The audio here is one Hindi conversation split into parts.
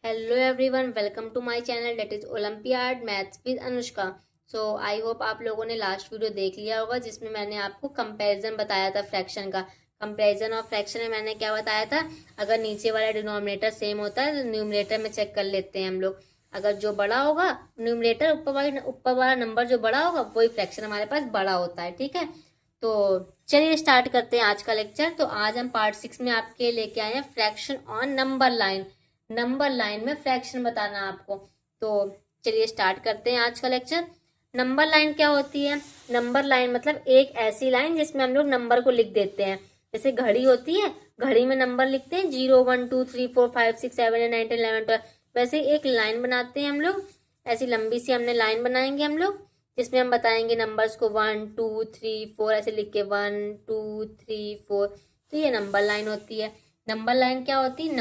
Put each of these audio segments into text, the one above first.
Hello everyone, welcome to my channel that is olympiad maths with Anushka. So I hope आप लोगों ने लास्ट वीडियो देख लिया होगा जिसमें मैंने आपको कंपैरिजन बताया था फ्रैक्शन का। कंपैरिजन ऑफ फ्रैक्शन में मैंने क्या बताया था, अगर नीचे वाला डिनोमिनेटर सेम होता है तो न्यूमरेटर में चेक कर लेते हैं हम लोग। अगर जो बड़ा होगा न्यूमरेटर, ऊपर वाला नंबर जो बड़ा होगा वही फ्रैक्शन हमारे पास बड़ा होता है। ठीक है, तो चलिए स्टार्ट करते हैं आज का लेक्चर। तो आज हम पार्ट 6 में आपके लेके आए हैं fraction on number line. Number line में फ्रैक्शन बताना आपको। तो चलिए स्टार्ट करते हैं आज का लेक्चर। नंबर लाइन क्या होती है? नंबर लाइन मतलब एक ऐसी लाइन जिसमें हम लोग नंबर को लिख देते हैं। जैसे घड़ी होती है, घड़ी में नंबर लिखते हैं 0 1 2 3 4 5 6 7 8 9 10 11 12। वैसे एक लाइन बनाते हैं हम लोग, ऐसी लंबी सी हमने लाइन बनाएंगे हम लोग, जिसमें हम बताएंगे नंबर्स को 1 2 3 4 ऐसे लिख के 1 2 3 4। तो ये नंबर लाइन होती है। नंबर लाइन क्या होती है?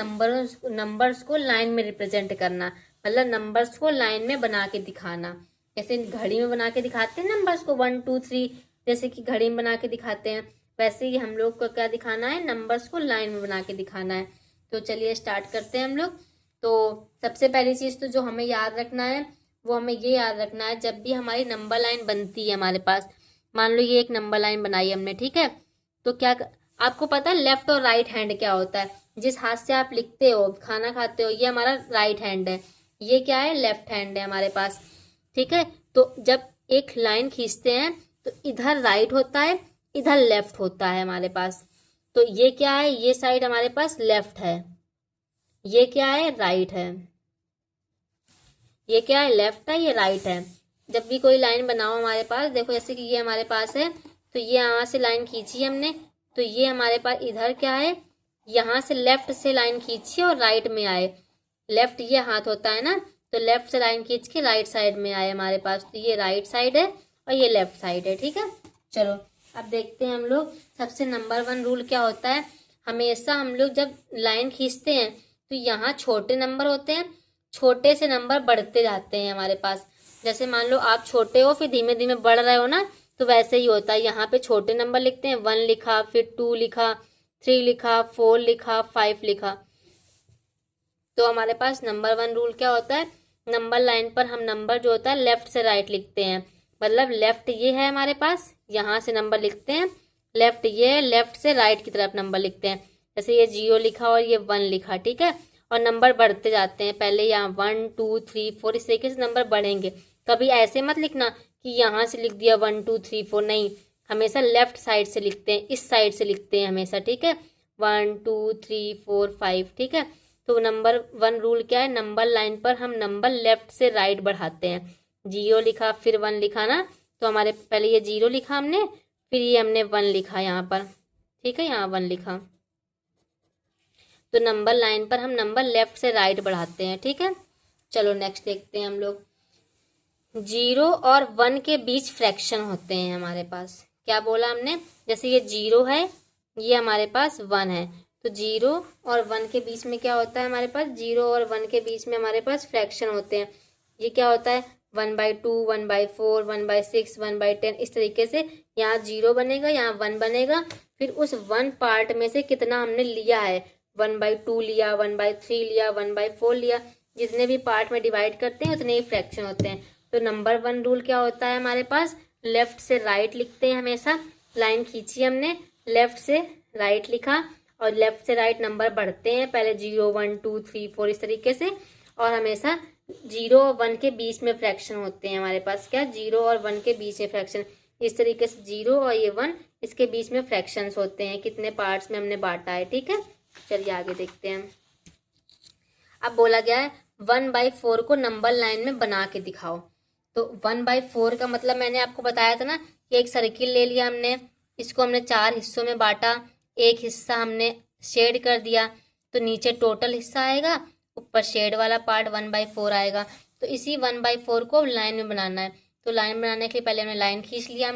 नंबर्स को लाइन में रिप्रेजेंट करना, मतलब नंबर्स को लाइन में बना के दिखाना। जैसे घड़ी में बना के दिखाते हैं नंबर्स को 1 2 3, जैसे कि घड़ी में बना के दिखाते हैं, वैसे ही हम लोग को क्या दिखाना है, नंबर्स को लाइन में बना के दिखाना है। तो चलिए स्टार्ट करते हैं हम लोग। तो सबसे पहली चीज तो जो हमें याद रखना है वो हमें ये याद रखना है, जब भी हमारी नंबर लाइन बनती है हमारे पास, मान लो ये एक नंबर लाइन बनाई हमने, ठीक है, तो क्या आपको पता है लेफ्ट और राइट हैंड क्या होता है? जिस हाथ से आप लिखते हो, खाना खाते हो, ये हमारा राइट हैंड है, ये क्या है, लेफ्ट हैंड है हमारे पास। ठीक है, तो जब एक लाइन खींचते हैं तो इधर राइट होता है, इधर लेफ्ट होता है हमारे पास। तो ये क्या है, ये साइड हमारे पास लेफ्ट है, ये क्या है, राइट है। ये क्या है, लेफ्ट है, ये राइट है। जब भी कोई लाइन बनाओ हमारे पास, देखो जैसे कि ये हमारे पास है, तो ये यहाँ से लाइन खींची हमने, तो ये हमारे पास इधर क्या है, यहाँ से लेफ्ट से लाइन खींची और राइट में आए। लेफ्ट ये हाथ होता है ना, तो लेफ्ट से लाइन खींच के राइट साइड में आए हमारे पास, तो ये राइट साइड है और ये लेफ्ट साइड है। ठीक है, चलो अब देखते हैं हम लोग। सबसे नंबर 1 रूल क्या होता है, हमेशा हम लोग जब लाइन खींचते हैं तो यहाँ छोटे नंबर होते हैं, छोटे से नंबर बढ़ते जाते हैं हमारे पास। जैसे मान लो आप छोटे हो फिर धीमे धीमे बढ़ रहे हो ना, तो वैसे ही होता है। यहाँ पे छोटे नंबर लिखते हैं, 1 लिखा, फिर 2 लिखा, 3 लिखा, 4 लिखा, 5 लिखा। तो हमारे पास नंबर 1 रूल क्या होता है, नंबर लाइन पर हम नंबर जो होता है लेफ्ट से राइट लिखते हैं। मतलब लेफ्ट ये है हमारे पास, यहाँ से नंबर लिखते हैं, लेफ्ट ये है, लेफ्ट से राइट की तरफ नंबर लिखते हैं। जैसे ये 0 लिखा और ये 1 लिखा, ठीक है, और नंबर बढ़ते जाते हैं। पहले यहाँ 1 2 3 4, इस तरीके से नंबर बढ़ेंगे। कभी ऐसे मत लिखना कि यहाँ से लिख दिया 1 2 3 4, नहीं, हमेशा लेफ्ट साइड से लिखते हैं, इस साइड से लिखते हैं हमेशा। ठीक है, 1 2 3 4 5, ठीक है। तो नंबर 1 रूल क्या है, नंबर लाइन पर हम नंबर लेफ्ट से राइट बढ़ाते हैं। 0 लिखा फिर 1 लिखा ना, तो हमारे पहले ये 0 लिखा हमने, फिर ये हमने 1 लिखा यहाँ पर, ठीक है, यहाँ 1 लिखा। तो नंबर लाइन पर हम नंबर लेफ्ट से राइट बढ़ाते हैं। ठीक है, चलो नेक्स्ट देखते हैं हम लोग। 0 और 1 के बीच फ्रैक्शन होते हैं हमारे पास। क्या बोला हमने, जैसे ये 0 है, ये हमारे पास 1 है, तो 0 और 1 के बीच में क्या होता है हमारे पास, 0 और 1 के बीच में हमारे पास फ्रैक्शन होते हैं। ये क्या होता है, 1/2, 1/4, 1/6, 1/10, इस तरीके से। यहाँ 0 बनेगा, यहाँ 1 बनेगा, फिर उस 1 पार्ट में से कितना हमने लिया है, 1/2 लिया, 1/3 लिया, 1/4 लिया, जितने भी पार्ट में डिवाइड करते हैं उतने ही फ्रैक्शन होते हैं। तो नंबर 1 रूल क्या होता है हमारे पास, लेफ्ट से राइट लिखते हैं हमेशा। लाइन खींची हमने, लेफ्ट से राइट लिखा, और लेफ्ट से राइट नंबर बढ़ते हैं, पहले 0 1 2 3 4 इस तरीके से। और हमेशा 0 और 1 के बीच में फ्रैक्शन होते हैं हमारे पास। क्या, 0 और 1 के बीच में फ्रैक्शन, इस तरीके से 0 और ये 1, इसके बीच में फ्रैक्शंस होते हैं, कितने पार्ट्स में हमने बांटा है। ठीक है, चलिए आगे देखते हैं। अब बोला गया है 1/4 को नंबर लाइन में बना के दिखाओ। तो 1/4 का मतलब मैंने आपको बताया था ना कि एक सर्किल ले लिया हमने, इसको हमने 4 हिस्सों में बांटा, एक हिस्सा हमने शेड कर दिया, तो नीचे टोटल हिस्सा आएगा, ऊपर शेड वाला पार्ट 1/4 आएगा। तो इसी 1/4 को लाइन में बनाना है। तो लाइन बनाने के लिए पहले हमने लाइन खींच लिया,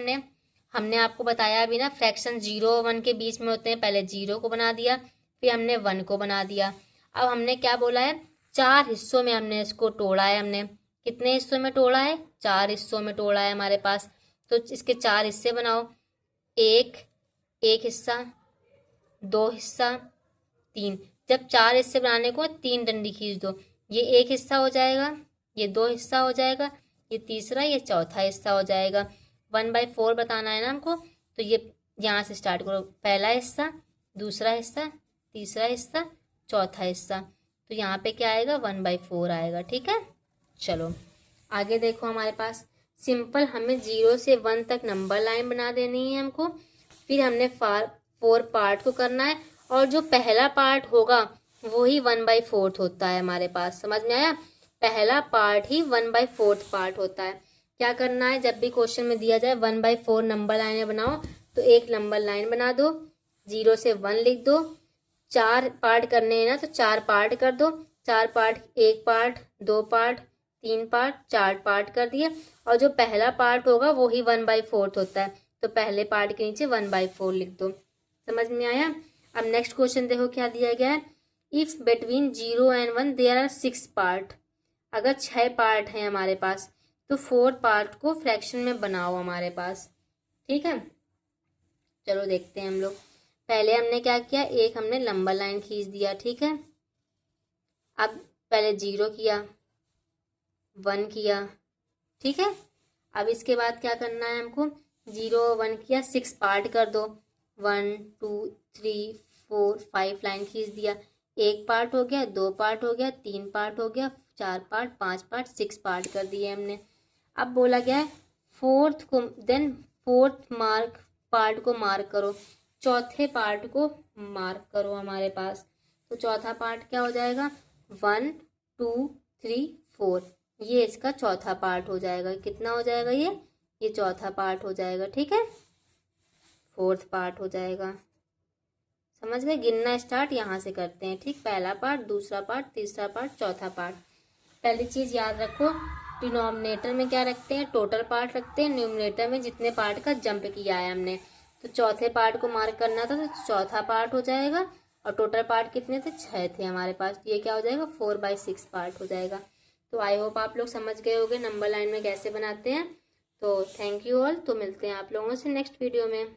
हमने आपको बताया अभी ना, फ्रैक्शन 0 और 1 के बीच में होते हैं। पहले 0 को बना दिया, फिर हमने 1 को बना दिया। अब हमने क्या बोला है, 4 हिस्सों में हमने इसको तोड़ा है। हमने कितने हिस्सों में तोड़ा है, 4 हिस्सों में तोड़ा है हमारे पास। तो इसके 4 हिस्से बनाओ, एक हिस्सा, 2 हिस्सा, 3। जब 4 हिस्से बनाने को 3 डंडी खींच दो, ये एक हिस्सा हो जाएगा, ये 2 हिस्सा हो जाएगा, ये तीसरा, ये चौथा हिस्सा हो जाएगा। 1/4 बताना है ना हमको, तो ये यहाँ से स्टार्ट करो, पहला हिस्सा, दूसरा हिस्सा, तीसरा हिस्सा, चौथा हिस्सा, तो यहाँ पे क्या आएगा 1/4 आएगा। ठीक है, चलो आगे देखो हमारे पास सिंपल हमें 0 से 1 तक नंबर लाइन बना देनी है हमको। फिर हमने 4 पार्ट को करना है, और जो पहला पार्ट होगा वही 1/4 होता है हमारे पास। समझ में आया? पहला पार्ट ही 1/4 पार्ट होता है। क्या करना है, जब भी क्वेश्चन में दिया जाए 1/4 नंबर लाइनें बनाओ, तो एक नंबर लाइन बना दो, 0 से 1 लिख दो। 4 पार्ट करने हैं ना, तो 4 पार्ट कर दो। 4 part, 1 part, 2 part, 3 part, 4 part कर दिए। और जो पहला पार्ट होगा वो ही 1/4 होता है, तो पहले पार्ट के नीचे 1/4 लिख दो। समझ में आया? अब नेक्स्ट क्वेश्चन देखो क्या दिया गया है। If between 0 and 1 there are 6 part, अगर 6 पार्ट हैं हमारे पास, तो 4 पार्ट को फ्रैक्शन में बनाओ हमारे पास। ठीक है, चलो देखते हैं हम लोग। पहले हमने क्या किया, एक हमने लंबा लाइन खींच दिया। ठीक है, अब पहले 0 किया, 1 किया। ठीक है, अब इसके बाद क्या करना है हमको, 0 1 किया, 6 पार्ट कर दो। 1 2 3 4 5 लाइन खींच दिया। 1 पार्ट हो गया, 2 पार्ट हो गया, 3 पार्ट हो गया, 4 पार्ट, 5 पार्ट, 6 पार्ट कर दिए हमने। अब बोला गया है फोर्थ पार्ट को मार्क करो, चौथे पार्ट को मार्क करो हमारे पास। तो चौथा पार्ट क्या हो जाएगा, 1 2 3 4, ये इसका चौथा पार्ट हो जाएगा। कितना हो जाएगा ये चौथा पार्ट हो जाएगा। ठीक है, 4th पार्ट हो जाएगा। समझ गए? गिनना स्टार्ट यहाँ से करते हैं। ठीक, पहला पार्ट, दूसरा पार्ट, तीसरा पार्ट, चौथा पार्ट। पहली चीज याद रखो, डिनोमिनेटर में क्या रखते हैं, टोटल पार्ट रखते हैं। न्यूमरेटर में जितने पार्ट का जंप किया है हमने, तो चौथे पार्ट को मार्क करना था, तो चौथा पार्ट हो जाएगा। और टोटल पार्ट कितने थे, 6 थे हमारे पास, ये क्या हो जाएगा 4/6 पार्ट हो जाएगा। तो आई होप आप लोग समझ गए होंगे नंबर लाइन में कैसे बनाते हैं। तो थैंक यू ऑल, तो मिलते हैं आप लोगों से नेक्स्ट वीडियो में।